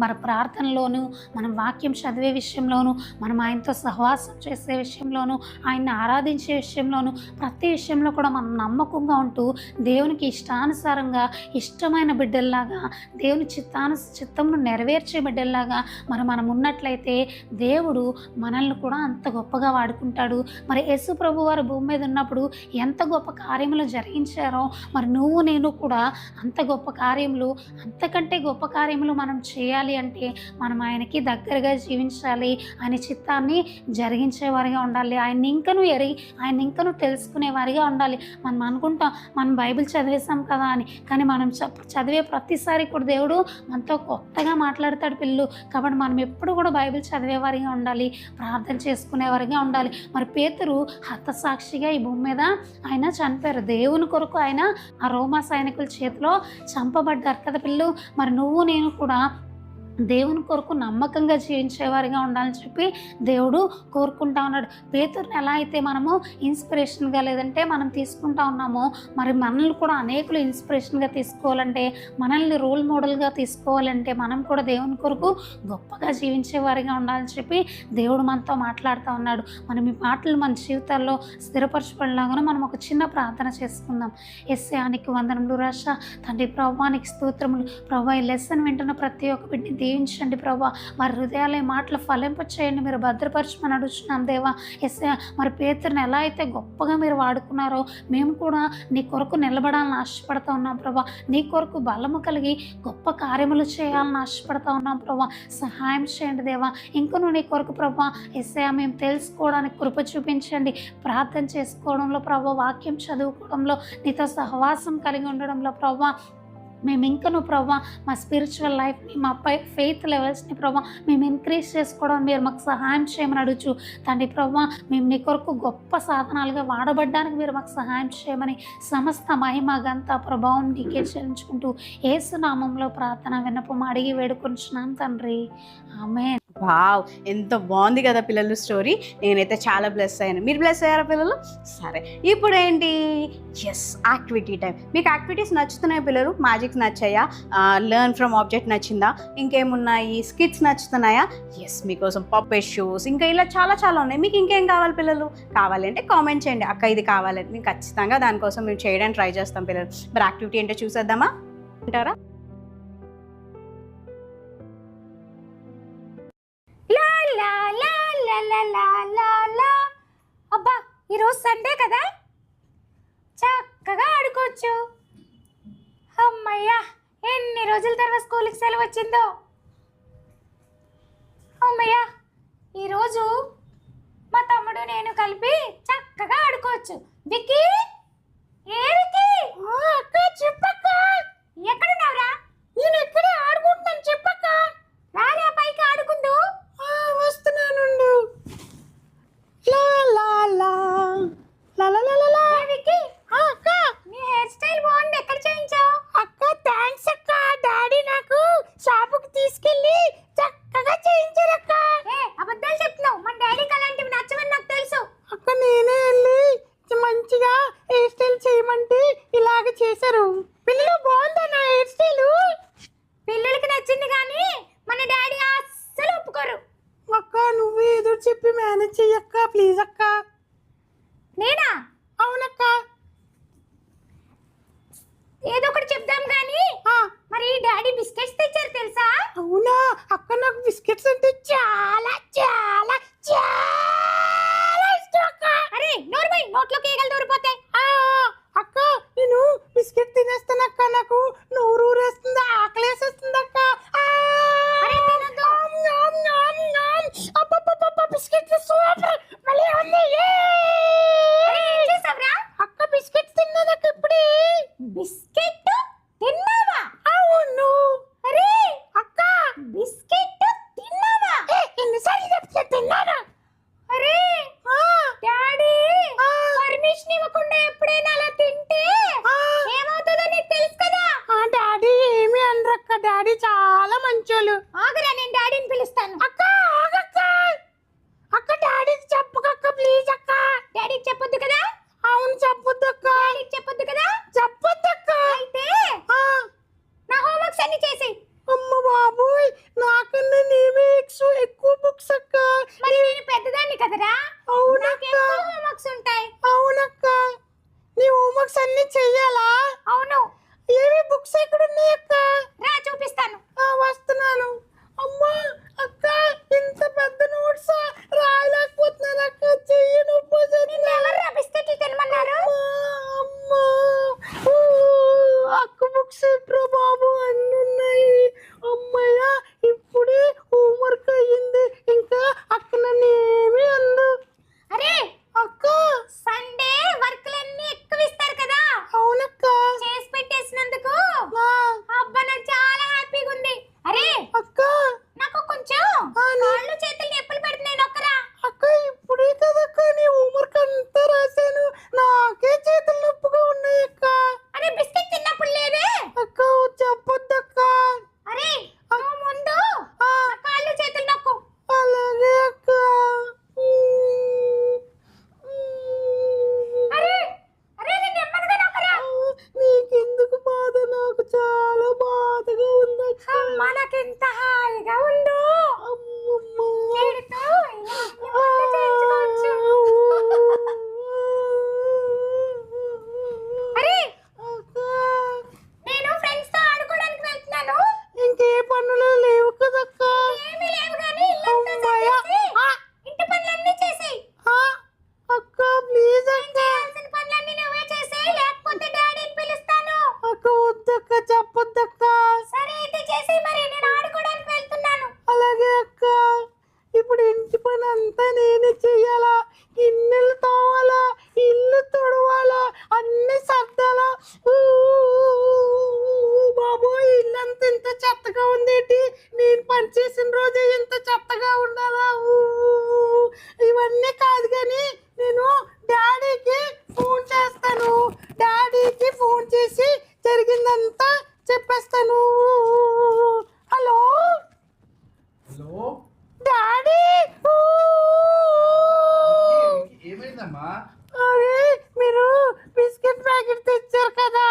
మన ప్రార్థనలోను, మనం వాక్యం చదివే విషయంలోను, మనం ఆయనతో సహవాసం చేసే విషయంలోను, ఆయన్ని ఆరాధించే విషయంలోను, ప్రతి విషయంలో కూడా మనం నమ్మకంగా ఉంటూ దేవునికి ఇష్టానుసారంగా ఇష్టమైన బిడ్డల్లాగా, దేవుని చిత్తంను నెరవేర్చే బిడ్డల్లాగా మనం ఉన్నట్లయితే దేవుడు మనల్ని కూడా అంత గొప్పగా వాడుకుంటాడు. మరి యేసు ప్రభు వారు భూమి మీద ఉన్నప్పుడు ఎంత గొప్ప కార్యములు జరిగించారో మరి నువ్వు నేను కూడా అంత గొప్ప కార్యములు, అంతకంటే గొప్ప కార్యములు మనం చేయాలి అంటే మనం ఆయనకి దగ్గరగా జీవించాలి, ఆయన చిత్తాన్ని జరిగించేవారిగా ఉండాలి, ఆయన్ని ఇంకను తెలుసుకునేవారిగా ఉండాలి. మనం అనుకుంటాం మనం బైబిల్ చదివేసాం కదా అని, కానీ మనం చదివే ప్రతిసారి కూడా దేవుడు మనతో కొత్తగా మాట్లాడతాడు పిల్లలు. కాబట్టి మనం ఎప్పుడు కూడా బైబిల్ చదివేవారిగా ఉండాలి, ప్రార్థన చేసుకునేవారిగా ఉండాలి. మరి పేతురు హతసాక్షిగా ఈ భూమి మీద ఆయన చనిపోయారు. దేవుని కొరకు ఆయన ఆ రోమా సైనికుల చేతిలో చంపబడ్డారు కదా పిల్లలు. మరి నువ్వు నేను కూడా దేవుని కొరకు నమ్మకంగా జీవించేవారిగా ఉండాలని చెప్పి దేవుడు కోరుకుంటా ఉన్నాడు. పేతురుని ఎలా అయితే మనము ఇన్స్పిరేషన్గా లేదంటే మనం తీసుకుంటా ఉన్నామో మరి మనల్ని కూడా అనేకులు ఇన్స్పిరేషన్గా తీసుకోవాలంటే, మనల్ని రోల్ మోడల్గా తీసుకోవాలంటే మనం కూడా దేవుని కొరకు గొప్పగా జీవించేవారిగా ఉండాలని చెప్పి దేవుడు మనతో మాట్లాడుతూ ఉన్నాడు. మనం ఈ మాటలు మన జీవితాల్లో స్థిరపరచబడలాగా మనం ఒక చిన్న ప్రార్థన చేసుకుందాం. యేసయ్యానికి వందనములు రాజా. తండ్రి ప్రభువానికి స్తోత్రములు. ప్రభా, ఈ లెసన్ వింటున్న ప్రతి ఒక్క బిడ్డని దీవించండి ప్రభా. వారి హృదయాలే మాటలు ఫలింప చేయండి, మీరు భద్రపరచమని అడుగుతున్నాం దేవా. యేసయ్యా, మరి పేతురుని ఎలా అయితే గొప్పగా మీరు వాడుకున్నారో మేము కూడా నీ కొరకు నిలబడాలని ఆశపడతా ఉన్నాం ప్రభా. నీ కొరకు బలము కలిగి గొప్ప కార్యములు చేయాలని ఆశపడతా ఉన్నాం ప్రభా. సహాయం చేయండి దేవా. ఇంకనూ నీ కొరకు ప్రభా యేసయ్యా మేము తెలుసుకోవడానికి కృప చూపించండి. ప్రార్థన చేసుకోవడంలో ప్రభా, వాక్యం చదువుకోవడంలో, నీతో సహవాసం కలిగి ఉండడంలో ప్రభా మేము ఇంకను ప్రభా మా స్పిరిచువల్ లైఫ్ని, మా ఫెయిత్ లెవెల్స్ని ప్రభా మేము ఇంక్రీజ్ చేసుకోవడం మీరు మాకు సహాయం చేయమని అడుగుచు తండ్రి ప్రభా. మేము నీ కొరకు గొప్ప సాధనాలుగా వాడబడ్డానికి మీరు మాకు సహాయం చేయమని సమస్త మహిమ గంత ప్రభావం నీకే చెల్లించుకుంటూ యేసు నామంలో ప్రార్థన విన్నపం అడిగి వేడుకొంచున్నాం తండ్రి, ఆమేన్. వావ్, ఎంత బాగుంది కదా పిల్లలు స్టోరీ. నేనైతే చాలా బ్లెస్ అయ్యాను. మీరు బ్లెస్ అయ్యారా పిల్లలు? సరే, ఇప్పుడు ఏంటి? Yes, activity time. మీకు యాక్టివిటీస్ నచ్చుతున్నాయి పిల్లలు? మ్యాజిక్స్ నచ్చాయా? లెర్న్ ఫ్రమ్ ఆబ్జెక్ట్ నచ్చిందా? ఇంకేమున్నాయి? స్కిట్స్ నచ్చుతున్నాయా? ఎస్, మీకోసం పప్పెట్ షోస్ ఇంకా ఇలా చాలా చాలా ఉన్నాయి. మీకు ఇంకేం కావాలి పిల్లలు? కావాలి అంటే కామెంట్ చేయండి, అక్క ఇది కావాలని. మేము ఖచ్చితంగా దానికోసం మేము చేయడానికి ట్రై చేస్తాం పిల్లలు. మరి యాక్టివిటీ ఏంటో చూసేద్దామా అంటారా? అబ్బా, ఈరోజు సండే కదా, చక్కగా ఆడుకోవచ్చు. అమ్మయ్యా, ఎన్ని రోజుల తర్వాత స్కూల్కి సెలవు వచ్చిందో. అమ్మయ్యా, ఈరోజు మా తమ్ముడు నేను కలిపి చక్కగా ఆడుకోవచ్చు. విక్కీ, ఏ విక్కీ? అక్క చెప్పక్క. ఎక్కడున్నావురా? నేను ఎక్కడ ఆడుకుంటున్నాను చెప్పక్క. రారా పైకి ఆడుకుందు. వస్తున్నాను. లా లా లా లా లా లా లా. విక్కీ, అక్క నీ హెయిర్ స్టైల్ బాగుంది, ఎక్కడ చేయించావు? అక్క థాంక్స్ అక్క, డాడీ నాకు షాపుకి తీసుకెళ్ళి చక్కగా చేయించారక్క. అబద్ధాలు చెప్తున్నావు, మన డాడీకి అలాంటివి నచ్చవని నాకు తెలుసు. అక్క నేనే వెళ్ళి మంచిగా హెయిర్ స్టైల్ చేయమంటే ఇలాగ చేశారు. పిల్లలు బాగుందా నా హెయిర్ స్టైల్? పిల్లలకి నచ్చింది కానీ మన డాడీ అస్సలు ఒప్పుకోరు. అక్క నువ్వు ఏదో చెప్పి మేనేజ్ చెయ్యక్క ప్లీజ్ అక్క. నేనా? అవునక్క. ఏదో ఒకటి చెప్దాం కానీ మరి డాడీ బిస్కెట్స్ తెచ్చారు తెలుసా? అవునా అక్క, నాకు బిస్కెట్స్ అంటే చాలా చాలా చాలా ఇష్టం అక్క. అరే నోర్మై, నోట్లోకి ఈగలు దూరిపోతాయి. అక్క నేను బిస్కెట్ తినేస్తానక్క, నాకు నోరు ఊరేస్తుంది, ఆకలేసేస్తుంది అక్క. అరే తినొద్దు. బిస్కెట్ తిన్నావా? అవును. అరే అక్క బిస్కెట్ తిన్నావా? ఎన్నిసార్లు చెప్తే తిన్నాను. అరే డాడీ పర్మిషన్ ఇవ్వకుండా ఎప్పుడైనా అలా తింటే ఏమవుతుందో నీకు తెలుసు కదా. డాడీ ఏమి అనరక్క, డాడీ చాలా మంచోళ్ళు. ఆగరా, నేను డాడీని పిలుస్తాను. అక్క ఆగక్క, అక్క డాడీకి చెప్పకక్క ప్లీజ్ అక్క. డాడీకి చెప్పొద్దు కదా? అవును చెప్పొద్దు అక్క. డాడీకి చెప్పొద్దు కదా? చెప్పొద్దు అక్క. అయితే నా హోంవర్క్స్ అన్ని చేసి. అమ్మ బాబోయ్, నాకన్నా నీవే ఎక్కువ బుక్స్ అక్క. మరి నేను పెద్దదాన్ని కదరా, అవునక్క. హోంవర్క్స్ ఉంటాయి. అవునక్క, నీ హోంవర్క్స్ అన్ని చెయ్యాలా? అవును. ఏవి బుక్స్ ఎక్కడ ఉన్నాయి అక్క? రా చూపిస్తాను. వస్తున్నాను. అమ్మా అక్క, ఇంత పెద్ద నోట్స్ రాయలేకపోతున్నాను అక్క, చెయ్యి నొప్పి. ఎవర్రా బిస్కెట్లు తినమన్నారు? అమ్మా అక్క బుక్స్ ఎట్రా బాబు, అన్ని ఉన్నాయి. అమ్మయ్య, ఇప్పుడే హోంవర్క్ అయ్యింది. ఇంకా అక్క నన్ను ఏమీ అందు. అరే అక్క సండే వర్క్లన్నీ ఎక్కువ ఇస్తారు కదా, అవునక్క. చేసి పెట్టేసినందుకు ఆ, అబ్బా నాకు చాలా హ్యాపీగా ఉంది. అరే అక్క నాకు కొంచెం కాళ్ళు చేతులు నొప్పులు పెడుతున్నాయి, నొక్కరా. అక్క ఇప్పుడే కదక్క నీ హోంవర్క్ అంతా రాశాను, నాకే చేతులు నొప్పుగా ఉన్నాయి అక్క. అరే బిస్కెట్ తిన్నప్పుడు లేదే. అక్క చెప్పొద్దక్క. అరే నువ్వు ముందు నా కాళ్ళు చేతులు నొక్కు. అలాగే అక్క. అరే అరే నేను నెమ్మదిగా నొక్కరా. నీకెందుకు బాధ, నాకు చాలా బాధగా ఉంది అక్క. అమ్మా నాకు ఎంత హాయిగా ఉందో. అమ్మమ్మ. వీడితో ఇలా అన్ని పనులు చేయించుకోవచ్చు. అరే అక్క, నేను ఫ్రెండ్స్ తో ఆడుకోవడానికి వెళ్తున్నాను. ఇంకే పనులు లేవు కదక్క. ఏమీ లేవు కానీ ఇల్లంతా అమ్మయ్య. చదివేసి ఇంటి పనులన్నీ చేసేయ్. అక్క ప్లీజ్ అక్క. చేయాల్సిన పనులన్నీ నువ్వే చేసేయ్, లేకపోతే డాడీని పిలుస్తాను. అక్క వద్దక్క, చెప్పొద్దక్క. సరే అయితే చేసేయ్, మరి నేను ఆడుకోవడానికి వెళ్తున్నాను. అలాగే అక్క. ఇప్పుడు ఇంటి పని అంతా నేనే చెయ్యాలా, గిన్నెలు తోవాలా, ఇల్లు తుడవాలా, అన్ని సర్దాలా. బాబోయ్, ఇల్లంతా ఇంత చెత్తగా ఉందేంటి, నేను పని చేసిన రోజే ఇంత చెత్తగా ఉండాలా. ఇవన్నీ కాదు కానీ నేను డాడీకి ఫోన్ చేస్తాను, డాడీకి ఫోన్ చేసి జరిగిందంతా చెప్పేస్తాను. Hello hello daddy. ఏమైందమ్మా? అరే మీరు బిస్కెట్ ప్యాకెట్ తెచ్చారు కదా,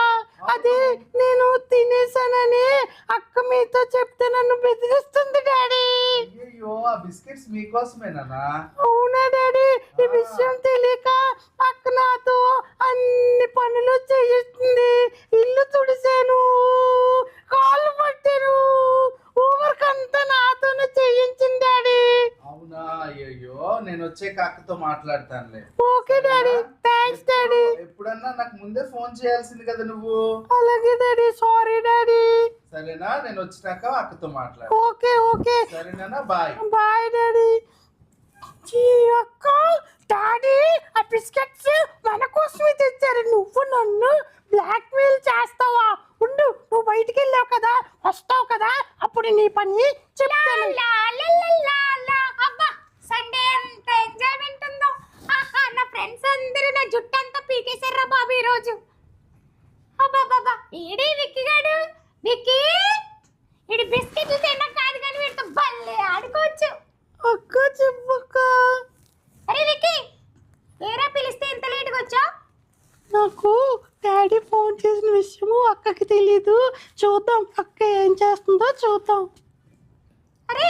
అది నేను తినేసానని అక్క మీతో చెప్తే నన్ను బెదిరిస్తుంది డాడీ. అయ్యో, ఆ బిస్కెట్స్ మీకోసమేనా? అవునా డాడీ, ఈ విషయం తెలియక అక్క నాతో అన్ని పనులు చేయిస్తుంది. ఇల్లు తుడిసాను, కాళ్ళు పట్టాను, హోంవర్క్ అంతా నాతోనే చేయించింది డాడీ. అవునా? అయ్యో, నేను వచ్చే అక్కతో మాట్లాడతానులే. Okay daddy, thanks daddy. ఎప్పుడన్నా నాకు ముందే ఫోన్ చేయాల్సింది కదా నువ్వు. అలాగే డాడీ, సారీ డాడీ. సరేనా? నేను వచ్చినాక అక్కతో మాట్లాడు. ఓకే ఓకే, సరేనా? బాయ్. Bye daddy. అక్క, డాడీ ఆ బిస్కెట్స్ మన కోసమే తెచ్చారు. నువ్వు నన్ను బ్లాక్ మెయిల్ చేస్తావా? ఉండు, నువ్వు బయటికి వెళ్ళావు కదా, వస్తావు కదా, అప్పుడు నీ పని చెప్తాను. లా, లా, లా, లా, లా. అబ్బా సండే ఎంత ఎంజాయ్మెంట్ ఉందో. ఆహా, నా ఫ్రెండ్స్ అందరూ నా జుట్టు అంతా పీకేశారా బాబు ఈ రోజు. అబ్బా ఈడే విక్కీ గాడు. విక్కీ ఇడి బిస్కెట్లు తినడం కాదు కానీ వీడితో భలే ఆడుకోవచ్చు. అక్క చెప్పక్క. అరే విక్కీ, ఏరా పిలిస్తే ఇంత లేట్గా వచ్చావు? నాకు డాడీ ఫోన్ చేసిన విషయము అక్కకి తెలీదు. చూద్దాం అక్క ఏం చేస్తుందో చూద్దాం. అరే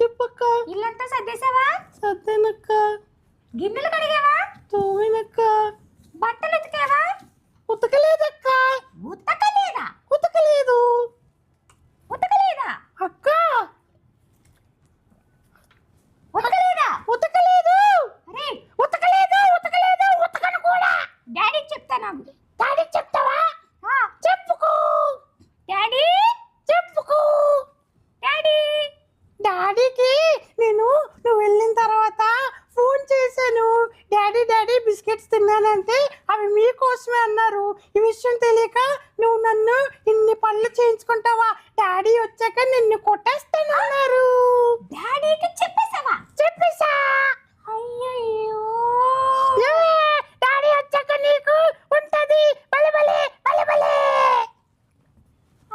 చెప్పక్క. ఇల్లంతా సర్దేశావా? సర్దేనక్క. గిన్నెలు కడిగావా? తోవినక్క. బట్టలు ఉతికావా? ఉతకలేదక్క. ఉతకలేదా? ఉతకలేదు ఉతకలేదా? అక్క. ఉతకలేదా? ఉతకలేదు. అరే ఉతకలేదు ఉతకలేదు ఉతకను కూడా. డాడీకి చెప్తాను. డాడీకి చెప్తావా? చెప్పుకో డాడీ, చెప్పుకో. డాడీ. డాడీకి నేను నువ్వు వెళ్ళిన తర్వాత ఫోన్ చేశాను. డాడీ బిస్కెట్స్ తిన్నానంటే అవి మీకోసమే అన్న అన్నారు. ఈ విషయం తెలియక నువ్వు నన్ను ఇన్ని పనులు చేయించుకుంటావా? డాడీ వచ్చాక నిన్ను కొట్టేస్తానన్నారు. డాడీకి చెప్పేసావా? చెప్పేసా. అయ్యయ్యో, డాడీ వచ్చాక నీకు ఉంటది బలబలే బలబలే.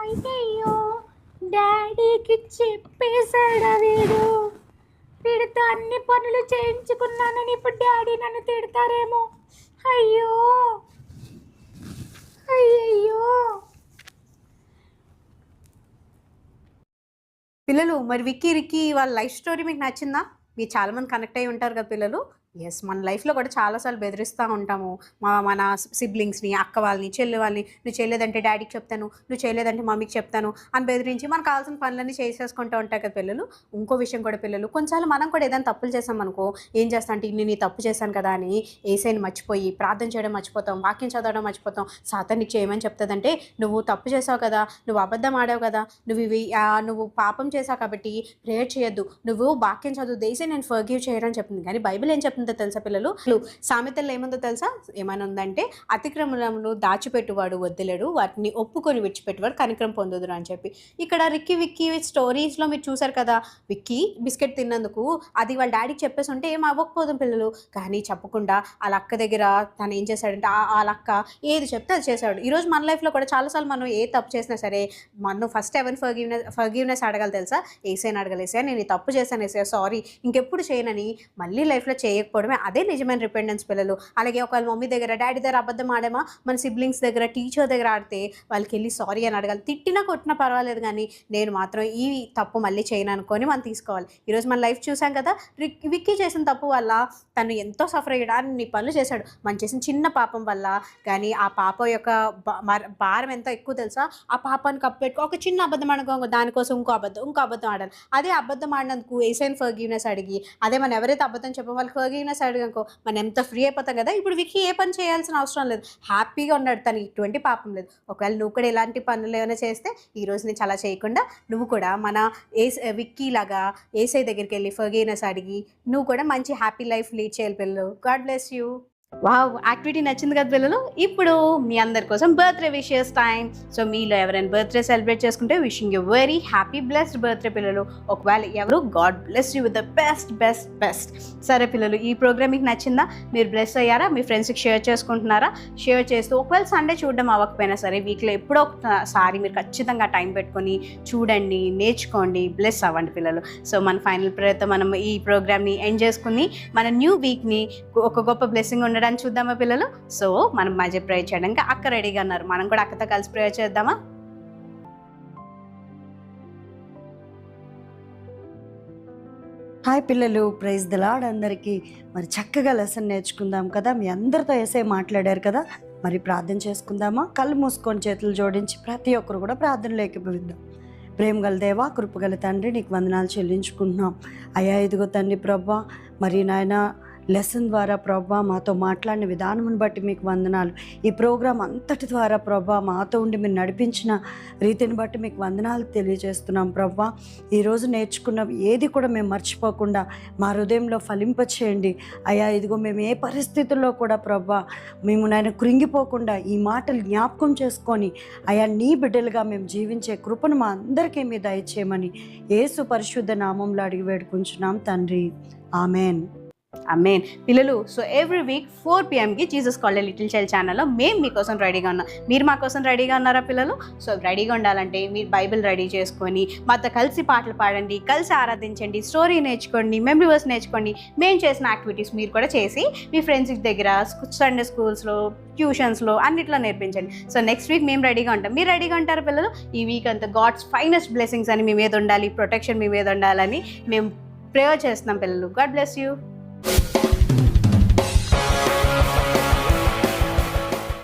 అయ్యయ్యో, డాడీకి చెప్పేశాడా వీడితో అన్ని పనులు చేయించుకున్నానని ఇప్పుడు డాడీ నన్ను తిడతారేమో. అయ్యో అయ్యయ్యో. పిల్లలు, మరి విక్కీ రిక్కీ వాళ్ళ లైఫ్ స్టోరీ మీకు నచ్చిందా? మీరు చాలామంది కనెక్ట్ అయ్యి ఉంటారు కదా పిల్లలు. ఎస్, మన లైఫ్లో కూడా చాలాసార్లు బెదిరిస్తూ ఉంటాము మన సిబ్లింగ్స్ని, అక్క వాళ్ళని, చెల్లి వాళ్ళని. నువ్వు చేయలేదంటే డాడీకి చెప్తాను, నువ్వు చేయలేదంటే మమ్మీకి చెప్తాను అని బెదిరించి మనకు కావాల్సిన పనులన్నీ చేసేసుకుంటూ ఉంటాయి కదా పిల్లలు. ఇంకో విషయం కూడా పిల్లలు, కొన్నిసార్లు మనం కూడా ఏదైనా తప్పులు చేసామనుకో, ఏం చేస్తా అంటే నేను తప్పు చేశాను కదా అని ఏసైని మర్చిపోయి ప్రార్థన చేయడం మర్చిపోతాం, వాక్యం చదవడం మర్చిపోతాం. సాతాన్ నీకు చేయమని చెప్తుందంటే, నువ్వు తప్పు చేసావు కదా, నువ్వు అబద్ధం ఆడావు కదా, నువ్వు పాపం చేసావు కాబట్టి ప్రేయర్ చేయొద్దు, నువ్వు వాక్యం చదువు, దేశం నేను ఫర్గివ్ చేయడం అని చెప్తుంది. కానీ బైబిల్ ఏం చెప్తుందో తెలుసా పిల్లలు? సామెతల్లో ఏముందో తెలుసా? ఏమైనా ఉందంటే, అతిక్రమణను దాచిపెట్టువాడు వదిలేడు, వాటిని ఒప్పుకొని విడిచిపెట్టువాడు కనికరం పొందుదురు అని చెప్పి. ఇక్కడ విక్కీ స్టోరీస్లో మీరు చూసారు కదా, విక్కీ బిస్కెట్ తిన్నందుకు అది వాళ్ళ డాడీకి చెప్పేసి ఉంటే ఏం అవ్వకపోదు పిల్లలు. కానీ చెప్పకుండా వాళ్ళ అక్క దగ్గర తను ఏం చేశాడంటే, వాళ్ళ అక్క ఏది చెప్తే అది చేశాడు. ఈరోజు మన లైఫ్లో కూడా చాలాసార్లు మనం ఏ తప్పు చేసినా సరే, మనం ఫస్ట్ ఎవరిని ఫర్గివ్నెస్ అడగాలి తెలుసా? ఏసైని అడగాలి. ఏసయ్యా నేను ఈ తప్పు చేశాను, ఏసయ్యా సారీ, ఇంకెప్పుడు చేయనని మళ్ళీ లైఫ్లో చేయకపోవడమే అదే నిజమైన రిపెండెన్స్ పిల్లలు. అలాగే ఒకవేళ మమ్మీ దగ్గర, డాడీ దగ్గర అబద్ధం ఆడామా, మన సిబ్లింగ్స్ దగ్గర, టీచర్ దగ్గర ఆడితే వాళ్ళకి వెళ్ళి సారీ అని అడగాలి. తిట్టినా కొట్టినా పర్వాలేదు, కానీ నేను మాత్రం ఈ తప్పు మళ్ళీ చేయను అనుకొని మనం తీసుకోవాలి. ఈరోజు మన లైఫ్ చూసాం కదా, విక్కీ చేసిన తప్పు వల్ల తను ఎంతో సఫర్ అయ్యాడు, అన్ని పనులు చేశాడు మనం చేసిన చిన్న పాపం వల్ల. కానీ ఆ పాపం యొక్క భారం ఎంతో ఎక్కువ తెలుసా? ఆ పాపాన్ని కప్పెట్టుకో ఒక చిన్న అబద్ధం అనుకో, దానికోసం ఇంకో అబద్ధం ఆడాలి. అదే అబద్ధం ఆడినందుకు ఏసైన్ ఫర్గివ్నెస్ అడిగి, అదే మనం ఎవరైతే అబద్ధం చెప్పాం వాళ్ళకి ఫర్గివ్నెస్ అడిగానుకో, మనం ఎంత ఫ్రీ అయిపోతాం కదా. ఇప్పుడు విక్కీ ఏ పని చేయాల్సిన అవసరం లేదు, హ్యాపీగా ఉన్నాడు, తనకి ఎటువంటి పాపం లేదు. ఒకవేళ నువ్వు కూడా ఇలాంటి పనులు ఏమైనా చేస్తే ఈ రోజు నుంచి అలా చేయకుండా నువ్వు కూడా మన విక్కీ లాగా ఏసై దగ్గరికి వెళ్ళి ఫర్గివ్నెస్ అడిగి నువ్వు కూడా మంచి హ్యాపీ లైఫ్ లీడ్ చేయాలి పిల్లలు. God bless you. Wow, activity నచ్చింది కదా పిల్లలు. ఇప్పుడు మీ అందరి కోసం బర్త్డే విషెస్ టైం. సో మీలో ఎవరైనా బర్త్డే సెలబ్రేట్ చేసుకుంటే wishing you very happy blessed birthday పిల్లలు. ఒకవేళ ఎవరు, God bless you with the best best best. సరే పిల్లలు, ఈ ప్రోగ్రామ్ మీకు నచ్చిందా? మీరు బ్లెస్ అయ్యారా? మీ ఫ్రెండ్స్కి షేర్ చేసుకుంటున్నారా? షేర్ చేస్తూ ఒకవేళ సండే చూడడం అవ్వకపోయినా సరే, వీక్లో ఎప్పుడో ఒకసారి మీరు ఖచ్చితంగా టైం పెట్టుకొని చూడండి, నేర్చుకోండి, బ్లెస్ అవ్వండి పిల్లలు. సో మన ఫైనల్ ప్రేయర్తో మనం ఈ ప్రోగ్రామ్ని ఎండ్ చేసుకుని మన న్యూ వీక్ని ఒక గొప్ప బ్లెస్సింగ్ ఉండడానికి చూద్దామా పిల్లలు? సో మనం మధ్య ప్రేయర్ చేయడానికి అక్క రెడీగా ఉన్నారు, మనం కూడా అక్కతో కలిసి ప్రేయర్ చేద్దామా? హాయ్ పిల్లలు, ప్రైజ్ ది లార్డ్ అందరికీ. మరి చక్కగా లెసన్ నేర్చుకుందాం కదా. మీ అందరితో ఏసై మాట్లాడారు కదా, మరి ప్రార్థన చేసుకుందామా? కళ్ళు మూసుకొని చేతులు జోడించి ప్రతి ఒక్కరు కూడా ప్రార్థనలో ఏకీభవిద్దాం. ప్రేమ గల దేవా, కృపగల తండ్రి, నీకు వందనాలు చెల్లించుకుంటున్నాం అయ్యా. ఇదిగో తండ్రి ప్రభా, మరి నాయన లెసన్ ద్వారా ప్రభా మాతో మాట్లాడిన విధానమును బట్టి మీకు వందనాలు. ఈ ప్రోగ్రాం అంతటి ద్వారా ప్రభా మాతో ఉండి మీరు నడిపించిన రీతిని బట్టి మీకు వందనాలు తెలియజేస్తున్నాం ప్రభా. ఈరోజు నేర్చుకున్న ఏది కూడా మేము మర్చిపోకుండా మా హృదయంలో ఫలింపచేయండి అయ్యా. ఇదిగో మేము ఏ పరిస్థితుల్లో కూడా ప్రభా మేము నాయన కృంగిపోకుండా ఈ మాటలు జ్ఞాపకం చేసుకొని అయ్యా నీ బిడ్డలుగా మేము జీవించే కృపను మా అందరికీ మీరు దయచేయమని యేసు పరిశుద్ధ నామంలో అడిగి వేడుకుంటున్నాం తండ్రి. ఆమెన్. అమేన్. పిల్లలు, so every week 4 PM Jesus called little child ఛానల్లో మేము మీకోసం రెడీగా ఉన్నాం. మీరు మా కోసం రెడీగా ఉన్నారా పిల్లలు? సో రెడీగా ఉండాలంటే మీరు బైబిల్ రెడీ చేసుకొని మాతో కలిసి పాటలు పాడండి, కలిసి ఆరాధించండి, స్టోరీ నేర్చుకోండి, మెమరీ వర్స్ నేర్చుకోండి. మేము చేసిన యాక్టివిటీస్ మీరు కూడా చేసి మీ ఫ్రెండ్స్ దగ్గర, సండే స్కూల్స్లో, ట్యూషన్స్లో అన్నిట్లో నేర్పించండి. సో నెక్స్ట్ వీక్ మేము రెడీగా ఉంటాం. మీరు రెడీగా ఉంటారు పిల్లలు? ఈ వీక్ అంతా గాడ్స్ ఫైనెస్ట్ బ్లెస్సింగ్స్ అని మీ మీద ఉండాలి, ప్రొటెక్షన్ మీ మీద ఉండాలని మేము ప్రేయర్ చేస్తున్నాం పిల్లలు. God bless you.